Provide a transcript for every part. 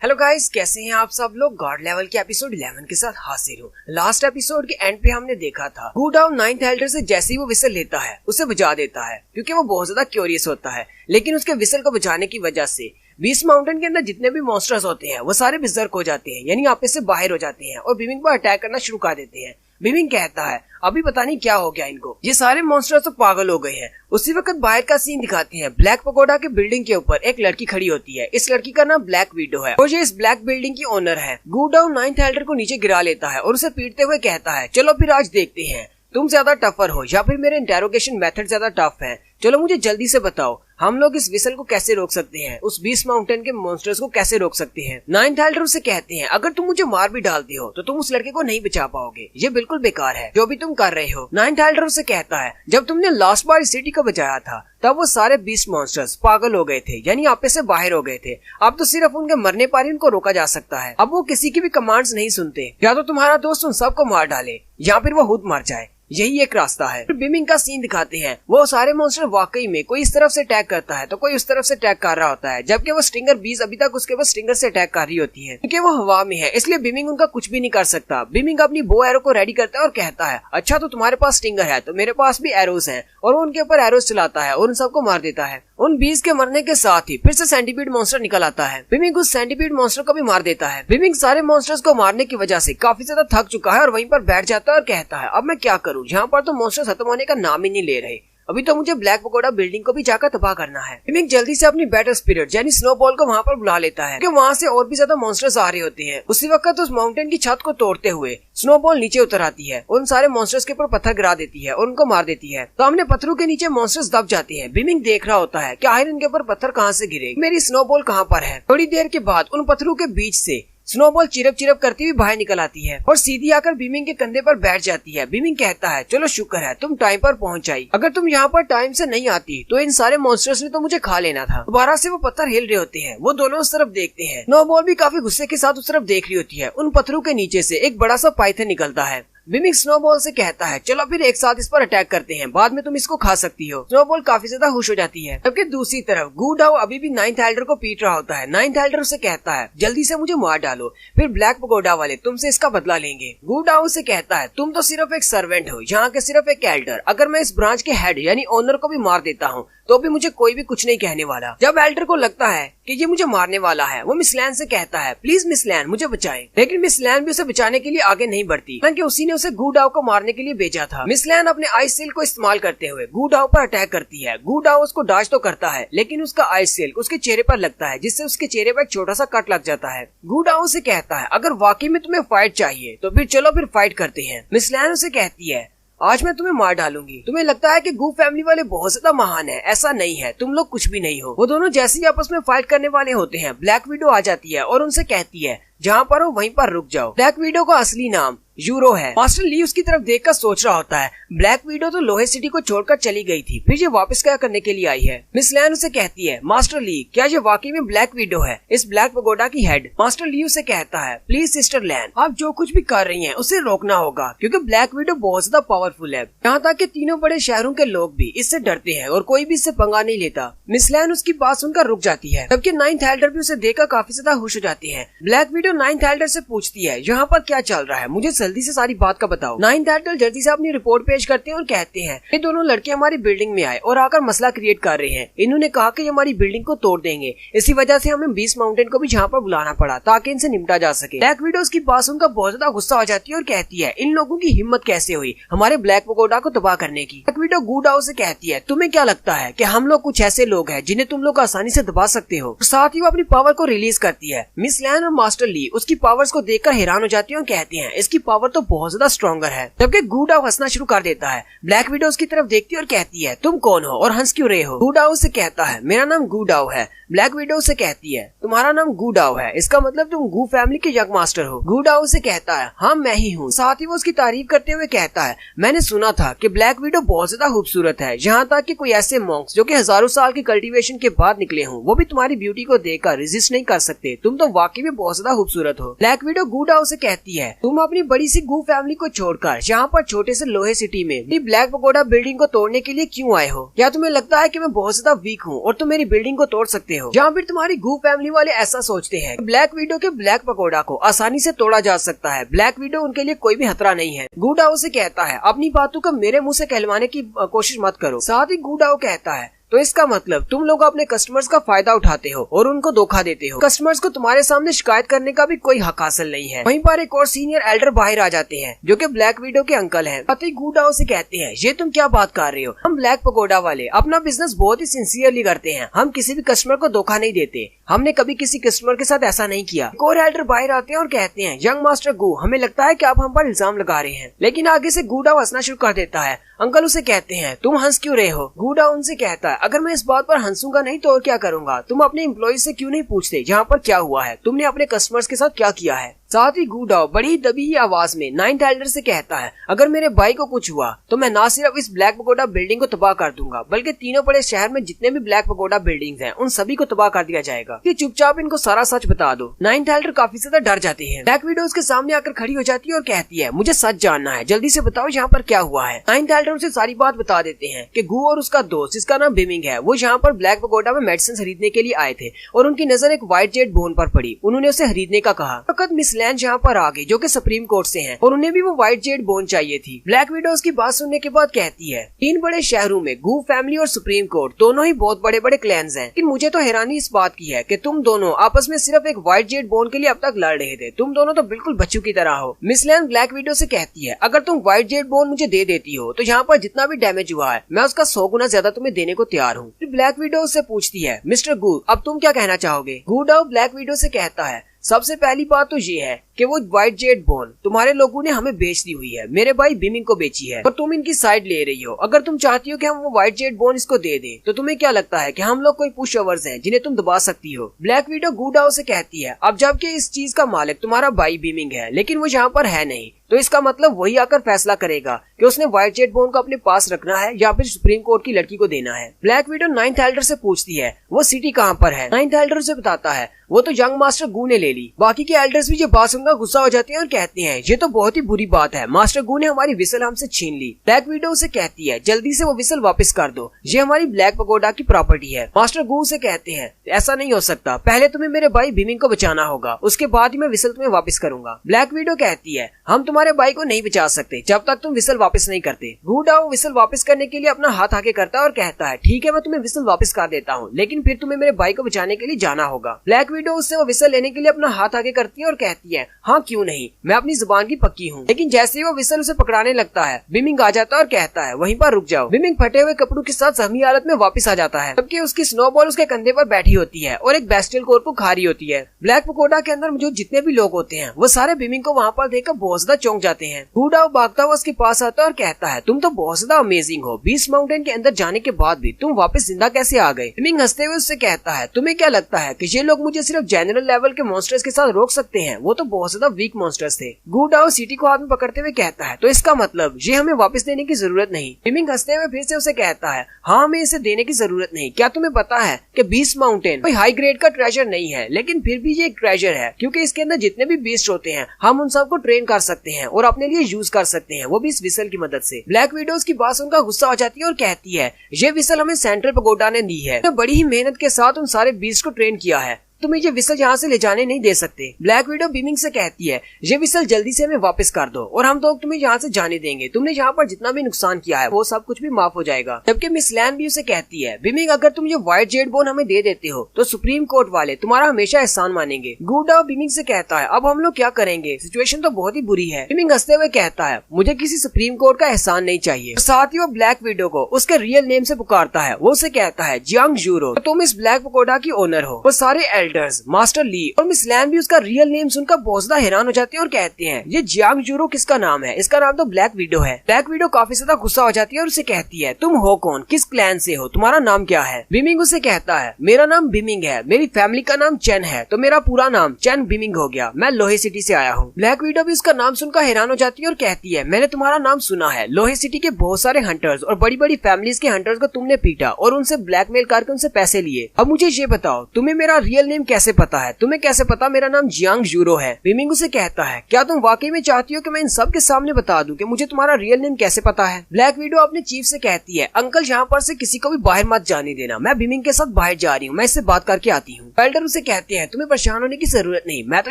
Hello guys, कैसे हैं आप सब लोग। गॉड लेवल के एपिसोड 11 के साथ हाजिर हूँ। लास्ट एपिसोड के एंड पे हमने देखा था गू डाउ 9th एल्डर से जैसे ही वो विसल लेता है उसे बजा देता है, क्योंकि वो बहुत ज्यादा क्यूरियस होता है। लेकिन उसके विसल को बचाने की वजह से बीस्ट माउंटेन के अंदर जितने भी मॉन्स्टर्स होते हैं वो सारे बिजर्क हो जाते हैं, यानी आपस से बाहर हो जाते हैं और बिमिंग पर अटैक करना शुरू कर देते हैं। बिमिंग कहता है अभी पता नहीं क्या हो गया इनको, ये सारे मॉन्स्टर्स तो पागल हो गए हैं। उसी वक्त बाहर का सीन दिखाते हैं। ब्लैक पगोडा के बिल्डिंग के ऊपर एक लड़की खड़ी होती है। इस लड़की का नाम ब्लैक विडो है और ये इस ब्लैक बिल्डिंग की ओनर है। गू डाउ 9th एल्डर को नीचे गिरा लेता है और उसे पीटते हुए कहता है चलो फिर आज देखते हैं तुम ज्यादा टफर हो या फिर मेरे इंटेरोगेशन मेथड ज्यादा टफ है। चलो मुझे जल्दी से बताओ हम लोग इस विसल को कैसे रोक सकते हैं, उस बीस्ट माउंटेन के मॉन्स्टर्स को कैसे रोक सकते हैं। 9th एल्डर उसे कहते हैं अगर तुम मुझे मार भी डालते हो तो तुम उस लड़के को नहीं बचा पाओगे, ये बिल्कुल बेकार है जो भी तुम कर रहे हो। 9th एल्डर उसे कहता है जब तुमने लास्ट बार सिटी को बचाया था तब वो सारे बीस्ट मॉन्स्टर्स पागल हो गए थे, यानी आपस से बाहर हो गए थे। अब तो सिर्फ उनके मरने पर ही उनको रोका जा सकता है। अब वो किसी की भी कमांड्स नहीं सुनते, या तो तुम्हारा दोस्त उन सबको मार डाले या फिर वो खुद मर जाए, यही एक रास्ता है। फिर बिमिंग का सीन दिखाते हैं। वो सारे मॉन्स्टर वाकई में कोई इस तरफ से अटैक करता है तो कोई उस तरफ से अटैक कर रहा होता है, जबकि वो स्टिंगर बीज अभी तक उसके पास स्टिंगर से अटैक कर रही होती है, क्योंकि वो हवा में है इसलिए बिमिंग उनका कुछ भी नहीं कर सकता। बिमिंग अपनी बो एरो को रेडी करता है और कहता है अच्छा तो तुम्हारे पास स्टिंगर है तो मेरे पास भी एरोज हैं, और वो उनके ऊपर एरोज चलाता है और उन सबको मार देता है। उन बीज के मरने के साथ ही फिर से सेंटीपीड मॉन्स्टर निकल आता है। बिमिंग उस सेंटीपीड मॉन्स्टर को भी मार देता है। बिमिंग सारे मॉन्स्टर्स को मारने की वजह से काफी ज्यादा थक चुका है और वहीं पर बैठ जाता है और कहता है अब मैं क्या करूं, यहाँ पर तो मॉन्स्टर खत्म होने का नाम ही नहीं ले रहे, अभी तो मुझे ब्लैक पगोडा बिल्डिंग को भी जाकर तबाह करना है। बिमिंग जल्दी से अपनी बैटल स्पिरिट यानी स्नोबॉल को वहाँ पर बुला लेता है, क्योंकि वहाँ से और भी ज्यादा मॉन्स्टर्स आ रहे होते हैं। उसी वक्त उस माउंटेन की छत को तोड़ते हुए स्नोबॉल नीचे उतर आती है, उन सारे मॉन्स्टर्स के ऊपर पत्थर गिरा देती है और उनको मार देती है। सामने पत्थरों के नीचे मॉन्स्टर्स दब जाते हैं। बिमिंग देख रहा होता है कि आखिर इनके ऊपर पत्थर कहाँ से गिरे, मेरी स्नोबॉल कहाँ पर है। थोड़ी देर के बाद उन पत्थरों के बीच से स्नोबॉल चिरप चिरप करती हुई बाहर निकल आती है और सीधी आकर बिमिंग के कंधे पर बैठ जाती है। बिमिंग कहता है चलो शुक्र है तुम टाइम पर पहुंच आई, अगर तुम यहाँ पर टाइम से नहीं आती तो इन सारे मॉन्स्टर्स ने तो मुझे खा लेना था। दोबारा से वो पत्थर हिल रहे होते हैं, वो दोनों उस तरफ देखते हैं। स्नोबॉल भी काफी गुस्से के साथ उस तरफ देख रही होती है। उन पत्थरों के नीचे से एक बड़ा सा पाइथन निकलता है। बिमिंग स्नोबॉल से कहता है चलो फिर एक साथ इस पर अटैक करते हैं, बाद में तुम इसको खा सकती हो। स्नोबॉल काफी ज्यादा खुश हो जाती है। जबकि दूसरी तरफ गू डाउ अभी भी 9th एल्डर को पीट रहा होता है। 9th एल्डर उसे कहता है जल्दी से मुझे मार डालो, फिर ब्लैक पगोडा वाले तुमसे इसका बदला लेंगे। गू डाउ उसे कहता है तुम तो सिर्फ एक सर्वेंट हो, यहाँ के सिर्फ एक एल्डर, अगर मैं इस ब्रांच के हेड यानी ओनर को भी मार देता हूँ तो भी मुझे कोई भी कुछ नहीं कहने वाला। जब एल्डर को लगता है कि ये मुझे मारने वाला है वो मिस लैन से कहता है प्लीज मिस लैन मुझे बचाएं, लेकिन मिस लैन भी उसे बचाने के लिए आगे नहीं बढ़ती, क्योंकि उसी ने उसे गू डाउ को मारने के लिए भेजा था। मिस लैन अपने आइस सेल को इस्तेमाल करते हुए गू डाउ पर अटैक करती है। गू डाउ उसको डॉज तो करता है लेकिन उसका आइस सेल उसके चेहरे पर लगता है, जिससे उसके चेहरे पर एक छोटा सा कट लग जाता है। गू डाउ से कहता है अगर वाकई में तुम्हें फाइट चाहिए तो फिर चलो फिर फाइट करते हैं। मिस लैन उसे कहती है आज मैं तुम्हें मार डालूंगी, तुम्हें लगता है कि गू फैमिली वाले बहुत ज्यादा महान है, ऐसा नहीं है, तुम लोग कुछ भी नहीं हो। वो दोनों जैसे ही आपस में फाइट करने वाले होते हैं ब्लैक विडो आ जाती है और उनसे कहती है जहाँ पर हो वहीं पर रुक जाओ। ब्लैक विडो का असली नाम यूरो है। मास्टर ली उसकी तरफ देखकर सोच रहा होता है ब्लैक विडो तो लोहे सिटी को छोड़कर चली गई थी, फिर ये वापस क्या करने के लिए आई है। मिस लैन उसे कहती है मास्टर ली क्या ये वाकई में ब्लैक विडो है, इस ब्लैक पगोडा की हेड। मास्टर ली उसे कहता है प्लीज सिस्टर लैन आप जो कुछ भी कर रही हैं उसे रोकना होगा, क्योंकि ब्लैक विडो बहुत ज्यादा पावरफुल है, यहाँ तक कि तीनों बड़े शहरों के लोग भी इससे डरते हैं और कोई भी इससे पंगा नहीं लेता। मिस लैन उसकी बात सुनकर रुक जाती है, जबकि 9th एल्डर भी उसे देखकर काफी ज्यादा खुश हो जाती है। ब्लैक विडो 9th एल्डर से पूछती है यहाँ पर क्या चल रहा है, मुझे जल्दी से सारी बात का बताओ। 9th एल्डर जल्दी से अपनी रिपोर्ट पेश करते हैं और कहते हैं ये दोनों लड़के हमारी बिल्डिंग में आए और आकर मसला क्रिएट कर रहे हैं। इन्होंने कहा कि हमारी बिल्डिंग को तोड़ देंगे, इसी वजह से हमें बीस्ट माउंटेन को भी यहाँ पर बुलाना पड़ा ताकि इनसे निपटा जा सके। ब्लैक विडो की बात सुनकर बहुत ज्यादा गुस्सा हो जाती है और कहती है इन लोगों की हिम्मत कैसे हुई हमारे ब्लैक पगोडा को तबाह करने की। ब्लैक विडो गू डाउ से कहती है तुम्हें क्या लगता है कि हम लोग कुछ ऐसे लोग हैं जिन्हें तुम लोग आसानी से दबा सकते हो। साथ ही वो अपनी पावर को रिलीज करती है। मिस लैन और मास्टर ली उसकी पावर्स को देखकर हैरान हो जाती है और कहती हैं इसकी पावर तो बहुत ज्यादा स्ट्रॉन्गर है। जबकि गू डाउ हंसना शुरू कर देता है। ब्लैक विडो उसकी तरफ देखती है और कहती है तुम कौन हो और हंस क्यों रहे हो। गू डाउ से कहता है मेरा नाम गू डाउ है। ब्लैक विडो से कहती है तुम्हारा नाम गू डाउ है, इसका मतलब तुम गू फैमिली के यंग मास्टर हो। गू डाउ से कहता है हाँ मैं ही हूँ। साथ ही वो उसकी तारीफ करते हुए कहता है मैंने सुना था कि ब्लैक विडो बहुत ज्यादा खूबसूरत है, यहाँ तक कि कोई ऐसे मॉन्क्स जो कि हजारों साल की कल्टीवेशन के बाद निकले हों वो भी तुम्हारी ब्यूटी को देखकर रेजिस्ट नहीं कर सकते, तुम तो वाकई में बहुत ज्यादा खूबसूरत खूबसूरत हो। ब्लैक विडो गू डाओ से कहती है तुम अपनी बड़ी सी गू फैमिली को छोड़कर यहाँ पर छोटे से लोहे सिटी में ब्लैक पगोडा बिल्डिंग को तोड़ने के लिए क्यों आए हो? क्या तुम्हें लगता है कि मैं बहुत ज्यादा वीक हूँ और तुम मेरी बिल्डिंग को तोड़ सकते हो? जहाँ फिर तुम्हारी गू फैमिली वाले ऐसा सोचते हैं ब्लैक विडो के ब्लैक पगोडा को आसानी से तोड़ा जा सकता है। ब्लैक विडो उनके लिए कोई भी खतरा नहीं है। गू डाओ से कहता है अपनी बातों को मेरे मुंह से कहलवाने की कोशिश मत करो। साथ ही गू डाओ कहता है तो इसका मतलब तुम लोग अपने कस्टमर्स का फायदा उठाते हो और उनको धोखा देते हो। कस्टमर्स को तुम्हारे सामने शिकायत करने का भी कोई हक हासिल नहीं है। वहीं पर एक और सीनियर एल्डर बाहर आ जाते हैं जो कि ब्लैक विडो के अंकल हैं। पति गू डाओ से कहते हैं ये तुम क्या बात कर रहे हो? हम ब्लैक पगोडा वाले अपना बिजनेस बहुत ही सिंसियरली करते हैं। हम किसी भी कस्टमर को धोखा नहीं देते। हमने कभी किसी कस्टमर के साथ ऐसा नहीं किया। एक और एल्डर बाहर आते हैं और कहते हैं यंग मास्टर गू, हमें लगता है कि आप हम पर इल्जाम लगा रहे हैं। लेकिन आगे से गू डाओ हंसना शुरू कर देता है। अंकल उसे कहते हैं तुम हंस क्यों रहे हो? गू डाओ उनसे कहता है अगर मैं इस बात पर हंसूंगा नहीं तो और क्या करूंगा? तुम अपने एम्प्लॉय से क्यों नहीं पूछते यहाँ पर क्या हुआ है? तुमने अपने कस्टमर्स के साथ क्या किया है? साथ ही गू डाओ बड़ी दबी ही आवाज में नाइन्थ एल्डर से कहता है अगर मेरे भाई को कुछ हुआ तो मैं ना सिर्फ इस ब्लैक पगोडा बिल्डिंग को तबाह कर दूंगा बल्कि तीनों बड़े शहर में जितने भी ब्लैक पगोडा बिल्डिंग्स हैं उन सभी को तबाह कर दिया जाएगा। कि चुपचाप इनको सारा सच बता दो। नाइन्थ एल्डर काफी ज्यादा डर जाते हैं। ब्लैक विडो उसके सामने आकर खड़ी हो जाती है और कहती है मुझे सच जानना है, जल्दी से बताओ यहाँ पर क्या हुआ है। नाइन्थ एल्डर उसे सारी बात बता देते हैं कि गू और उसका दोस्त जिसका नाम बिमिंग है वो यहाँ पर ब्लैक पगोडा में मेडिसिन खरीदने के लिए आए थे और उनकी नजर एक व्हाइट जेट बोन पर पड़ी। उन्होंने उसे खरीदने का कहा। वक्त मिस लैंड यहाँ पर आ गई जो कि सुप्रीम कोर्ट से हैं और उन्हें भी वो व्हाइट जेट बोन चाहिए थी। ब्लैक विडो उसकी बात सुनने के बाद कहती है 3 बड़े शहरों में गू फैमिली और सुप्रीम कोर्ट दोनों ही बहुत बड़े बड़े क्लैन्स हैं। लेकिन मुझे तो हैरानी इस बात की है कि तुम दोनों आपस में सिर्फ एक व्हाइट जेट बोन के लिए अब तक लड़ रहे थे। तुम दोनों तो बिल्कुल बच्चों की तरह हो। मिस लैंड ब्लैक विडो से कहती है अगर तुम व्हाइट जेट बोन मुझे दे देती हो तो यहाँ पर जितना भी डैमेज हुआ है मैं उसका 100 गुना ज्यादा तुम्हें देने को तैयार हूँ। ब्लैक विडो उससे पूछती है मिस्टर गू अब तुम क्या कहना चाहोगे? गू डाओ ब्लैक विडो से कहता है सबसे पहली बात तो ये है कि वो व्हाइट जेट बोन तुम्हारे लोगों ने हमें बेच दी हुई है, मेरे भाई बिमिंग को बेची है और तुम इनकी साइड ले रही हो। अगर तुम चाहती हो कि हम वो व्हाइट जेट बोन इसको दे दें तो तुम्हें क्या लगता है कि हम लोग कोई पुश ओवर्स हैं जिन्हें तुम दबा सकती हो? ब्लैक विडो गू डाओ से कहती है अब जबकि इस चीज का मालिक तुम्हारा भाई बिमिंग है लेकिन वो यहाँ पर है नहीं तो इसका मतलब वही आकर फैसला करेगा कि उसने व्हाइट जेट बोन को अपने पास रखना है या फिर सुप्रीम कोर्ट की लड़की को देना है। ब्लैक विडो नाइन्थ एल्डर से पूछती है वो सिटी कहाँ पर है? नाइन्थ एल्डर से बताता है वो तो यंग मास्टर गू ने ले ली। बाकी के एल्डर्स भी ये बात सुनकर गुस्सा हो जाते हैं और कहते हैं ये तो बहुत ही बुरी बात है, मास्टर गू ने हमारी विसल हमसे छीन ली। ब्लैक विडो से कहती है जल्दी से वो विसल वापस कर दो, ये हमारी ब्लैक पगोडा की प्रॉपर्टी है। मास्टर गू से कहते हैं ऐसा नहीं हो सकता, पहले तुम्हें मेरे भाई बिमिंग को बचाना होगा, उसके बाद ही मैं विसल तुम्हें वापस करूंगा। ब्लैक विडो कहती है हम तुम्हारे भाई को नहीं बचा सकते जब तक तुम विसल वापस नहीं करते। गू डाओ विसल वापस करने के लिए अपना हाथ आगे करता है और कहता है ठीक है मैं तुम्हें विसल वापस कर देता हूँ लेकिन फिर तुम्हें मेरे भाई को बचाने के लिए जाना होगा। ब्लैक विडो उससे वो विसल लेने के लिए अपना हाथ आगे करती है और कहती है हाँ क्यों नहीं, मैं अपनी जुबान की पक्की हूँ। लेकिन जैसे ही वो विसल उसे पकड़ाने लगता है बिमिंग आ जाता है और कहता है वहीं पर रुक जाओ। बिमिंग फटे हुए कपड़ों के साथ जख्मी हालत में वापस आ जाता है जबकि उसकी स्नोबॉल उसके कंधे पर बैठी होती है और एक बेस्टियल कोर को खा रही होती है। ब्लैक पगोडा के अंदर जो जितने भी लोग होते हैं वो सारे बिमिंग को वहाँ पर देखकर बहुत ज्यादा चौंक जाते हैं। गू डाओ भागता हुआ उसके पास आता है और कहता है तुम तो बहुत ज्यादा अमेजिंग हो, बीस्ट माउंटेन के अंदर जाने के बाद भी तुम वापस जिंदा कैसे आ गए? बिमिंग हंसते हुए उससे कहता है तुम्हें क्या लगता है कि ये लोग मुझे सिर्फ जनरल लेवल के मॉन्स्टर्स के साथ रोक सकते हैं? वो तो बहुत ज्यादा वीक मॉन्स्टर्स थे। गू डाओ सिटी को हाथ में पकड़ते हुए कहता है तो इसका मतलब ये हमें वापस देने की जरूरत नहीं। बिमिंग हंसते हुए फिर से उसे कहता है हाँ हमें इसे देने की जरूरत नहीं। क्या तुम्हें पता है कि बीस्ट माउंटेन कोई हाई ग्रेड का ट्रेजर नहीं है लेकिन फिर भी ये एक ट्रेजर है क्योंकि इसके अंदर जितने भी बीस्ट होते हैं हम उन सबको ट्रेन कर सकते हैं और अपने लिए यूज कर सकते हैं, वो भी इस विसल की मदद से। ब्लैक विडोज की बात सुनकर गुस्सा हो जाती है और कहती है ये विसल हमें सेंट्रल पगोडा ने दी है, बड़ी ही मेहनत के साथ उन सारे बीस्ट को ट्रेन किया है, तुम्हें ये विसल यहाँ से ले जाने नहीं दे सकते। ब्लैक विडो बिमिंग से कहती है ये विसल जल्दी से हमें वापस कर दो और हम तो तुम्हें यहाँ से जाने देंगे, तुमने यहाँ पर जितना भी नुकसान किया है वो सब कुछ भी माफ हो जाएगा। जबकि मिस लैन भी उसे कहती है बिमिंग अगर तुम ये व्हाइट जेट बोन हमें दे देते हो तो सुप्रीम कोर्ट वाले तुम्हारा हमेशा एहसान मानेंगे। गू डाओ बिमिंग से कहता है अब हम लोग क्या करेंगे, सिचुएशन तो बहुत ही बुरी है। बिमिंग हंसते हुए कहता है मुझे किसी सुप्रीम कोर्ट का एहसान नहीं चाहिए। साथ ही वो ब्लैक विडो को उसके रियल नेम से पुकारता है। वो उसे कहता है जियांग जूरो, तुम इस ब्लैक पगोडा की ओनर हो। वो सारे एल्डर्स मास्टर और मिस लैन भी उसका रियल नेम सुनकर बहुत ज्यादा हैरान हो जाते हैं और कहते हैं ये जियांग जूरो किसका नाम है? इसका नाम तो ब्लैक विडो है। ब्लैक विडो काफी ज्यादा गुस्सा हो जाती है और उसे कहती है तुम हो कौन, किस क्लैन से हो, तुम्हारा नाम क्या है? बिमिंग उसे कहता है मेरा नाम बिमिंग है, मेरी फैमिली का नाम चैन है तो मेरा पूरा नाम चैन बिमिंग हो गया, मैं लोहे सिटी से आया हूँ। ब्लैक विडो भी उसका नाम सुनकर हैरान हो जाती है और कहती है मैंने तुम्हारा नाम सुना है, लोहे सिटी के बहुत सारे हंटर्स और बड़ी बड़ी फैमिलीज के हंटर्स को तुमने पीटा और उनसे ब्लैकमेल करके उनसे पैसे लिए। अब मुझे ये बताओ तुम्हें मेरा रियल नेम नेम कैसे पता है? तुम्हें कैसे पता मेरा नाम जियांग जूरो है? बिमिंग उसे कहता है, क्या तुम वाकई में चाहती हो कि मैं इन सब के सामने बता दूं कि मुझे तुम्हारा रियल नेम कैसे पता है? ब्लैक विडो अपने चीफ से कहती है, अंकल यहाँ पर से किसी को भी बाहर मत जाने देना, मैं बिमिंग के साथ बाहर जा रही हूँ, मैं इससे बात करके आती हूँ। एल्डर उसे कहते हैं, तुम्हें परेशान होने की जरूरत नहीं, मैं तो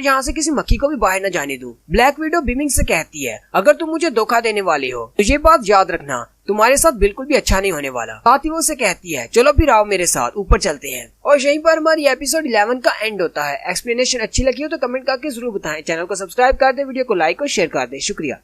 यहाँ से किसी मक्खी को भी बाहर न जाने दूं। ब्लैक विडो बिमिंग से कहती है, अगर तुम मुझे धोखा देने वाले हो तो ये बात याद रखना, तुम्हारे साथ बिल्कुल भी अच्छा नहीं होने वाला। साथ ही वो उसे कहती है, चलो फिर आओ मेरे साथ, ऊपर चलते हैं। और यहीं पर हमारी एपिसोड 11 का एंड होता है। एक्सप्लेनेशन अच्छी लगी हो तो कमेंट करके जरूर बताएं। चैनल को सब्सक्राइब कर दे, वीडियो को लाइक और शेयर कर दे। शुक्रिया।